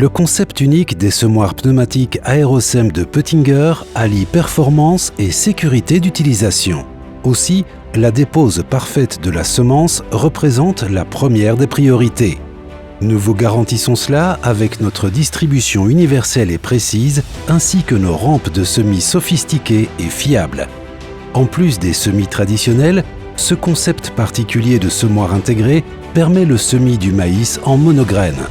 Le concept unique des semoirs pneumatiques Aerosem de Peutinger allie performance et sécurité d'utilisation. Aussi, la dépose parfaite de la semence représente la première des priorités. Nous vous garantissons cela avec notre distribution universelle et précise, ainsi que nos rampes de semis sophistiquées et fiables. En plus des semis traditionnels, ce concept particulier de semoir intégré permet le semis du maïs en monograine.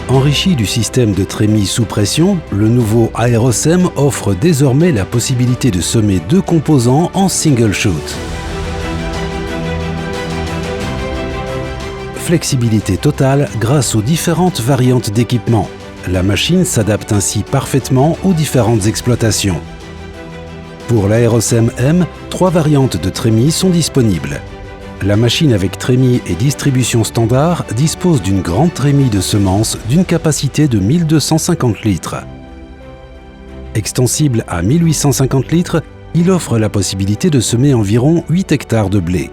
Enrichi du système de trémie sous pression, le nouveau Aerosem offre désormais la possibilité de semer 2 composants en single shoot. Flexibilité totale grâce aux différentes variantes d'équipement. La machine s'adapte ainsi parfaitement aux différentes exploitations. Pour l'Aerosem M, 3 variantes de trémie sont disponibles. La machine avec trémie et distribution standard dispose d'une grande trémie de semences d'une capacité de 1250 litres. Extensible à 1850 litres, il offre la possibilité de semer environ 8 hectares de blé.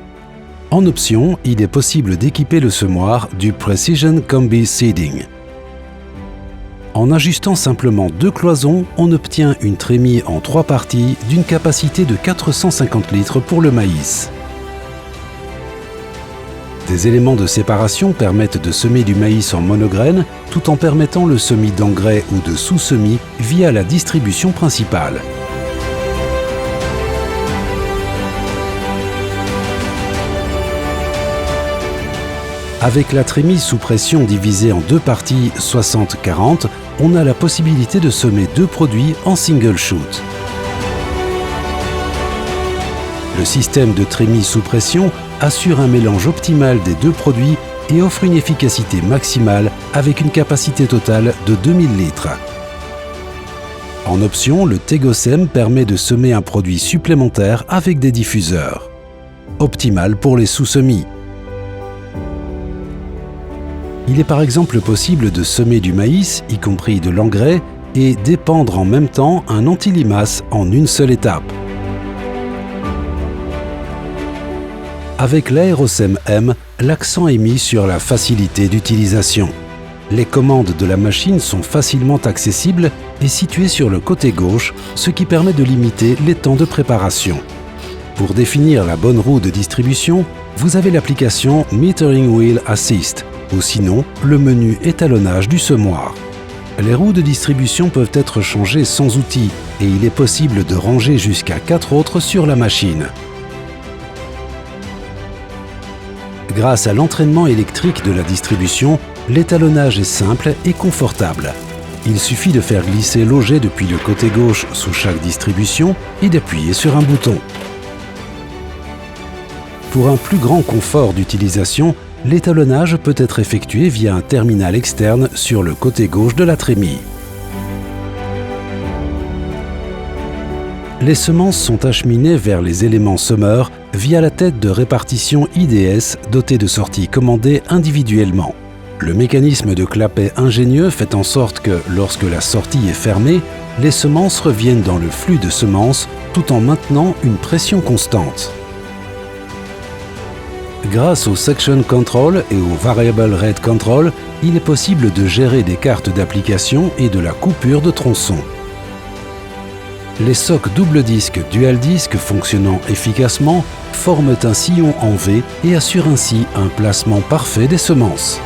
En option, il est possible d'équiper le semoir du Precision Combi Seeding. En ajustant simplement 2 cloisons, on obtient une trémie en 3 parties d'une capacité de 450 litres pour le maïs. Des éléments de séparation permettent de semer du maïs en monograine tout en permettant le semis d'engrais ou de sous-semis via la distribution principale. Avec la trémie sous pression divisée en 2 parties 60-40, on a la possibilité de semer 2 produits en single shoot. Le système de trémie sous pression assure un mélange optimal des 2 produits et offre une efficacité maximale avec une capacité totale de 2000 litres. En option, le Tegosem permet de semer un produit supplémentaire avec des diffuseurs. Optimal pour les sous-semis. Il est par exemple possible de semer du maïs, y compris de l'engrais, et d'épandre en même temps un anti-limace en une seule étape. Avec l'Aerosem M, l'accent est mis sur la facilité d'utilisation. Les commandes de la machine sont facilement accessibles et situées sur le côté gauche, ce qui permet de limiter les temps de préparation. Pour définir la bonne roue de distribution, vous avez l'application Metering Wheel Assist, ou sinon le menu étalonnage du semoir. Les roues de distribution peuvent être changées sans outil et il est possible de ranger jusqu'à 4 autres sur la machine. Grâce à l'entraînement électrique de la distribution, l'étalonnage est simple et confortable. Il suffit de faire glisser l'auget depuis le côté gauche sous chaque distribution et d'appuyer sur un bouton. Pour un plus grand confort d'utilisation, l'étalonnage peut être effectué via un terminal externe sur le côté gauche de la trémie. Les semences sont acheminées vers les éléments semeurs via la tête de répartition IDS dotée de sorties commandées individuellement. Le mécanisme de clapet ingénieux fait en sorte que, lorsque la sortie est fermée, les semences reviennent dans le flux de semences tout en maintenant une pression constante. Grâce au Section Control et au Variable Rate Control, il est possible de gérer des cartes d'application et de la coupure de tronçons. Les socs double disque dual disque fonctionnant efficacement forment un sillon en V et assurent ainsi un placement parfait des semences.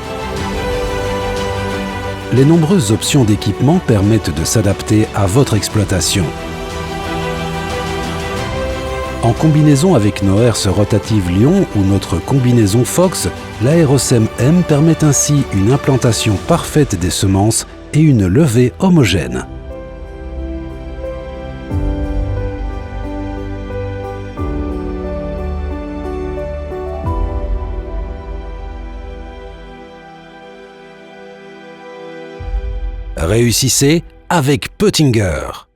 Les nombreuses options d'équipement permettent de s'adapter à votre exploitation. En combinaison avec nos herses rotatives Lion ou notre combinaison Fox, l'Aerosem M permet ainsi une implantation parfaite des semences et une levée homogène. Réussissez avec Peutinger.